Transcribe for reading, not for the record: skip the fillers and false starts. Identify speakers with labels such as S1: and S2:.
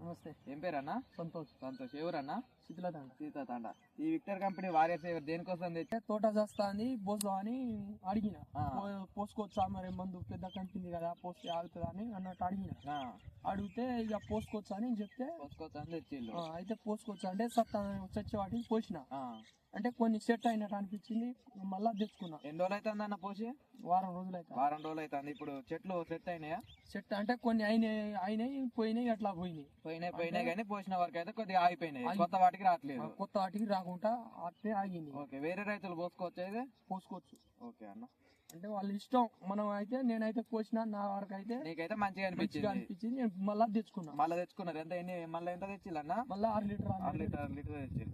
S1: నమస్తే.
S2: ఏం పేరు అన్న?
S1: సంతోష్.
S2: సంతోష్. ఎవరన్నా?
S1: సీతలతండ.
S2: ఈ విక్టర్ కంపెనీ వారియర్స్ దేనికోసం తెచ్చి
S1: తోట చేస్తా అని పోస్తా అని అడిగిన, పోసుకోవచ్చా మరి మందు పెద్ద కంపెనీ కదా పోస్తే ఆగుతుందా అని అన్నట్టు అడిగిన. అడిగితే ఇక పోసుకోవచ్చా అని చెప్తే
S2: పోసుకోవచ్చా అని తెచ్చిళ్ళు.
S1: అయితే పోసుకోవచ్చా అంటే చచ్చే వాటికి పోసిన. అంటే కొన్ని సెట్ అయినట్టు అనిపించింది, మళ్ళా తెచ్చుకున్నా.
S2: ఎన్ని రోజులు అవుతుంది అన్న పోసి?
S1: వారం రోజులు అయితే.
S2: వారం రోజులు అవుతుంది. ఇప్పుడు చెట్లు సెట్ అయినాయా?
S1: సెట్ అంటే కొన్ని అయినాయి పోయినాయి, అట్లా
S2: పోయినాయి కానీ పోసిన వరకు అయితే కొద్దిగా ఆగిపోయినాయి. కొత్త వాటికి రావట్లేదు.
S1: కొత్త వాటికి రాకుండా అట్లే ఆగింది.
S2: ఓకే, వేరే రైతులు పోసుకోవచ్చు అయితే?
S1: పోసుకోవచ్చు.
S2: ఓకే అన్న,
S1: అంటే వాళ్ళ ఇష్టం. మనం అయితే నేనైతే పోసిన, నా వరకు అయితే
S2: నీకైతే మంచిగా అనిపించింది.
S1: నేను మళ్ళా తెచ్చుకున్నా.
S2: మళ్ళీ తెచ్చుకున్నారు ఎంత? మళ్ళీ ఎంత తెచ్చిల్లన్నా?
S1: మళ్ళీ 6 లీటర్
S2: తెచ్చి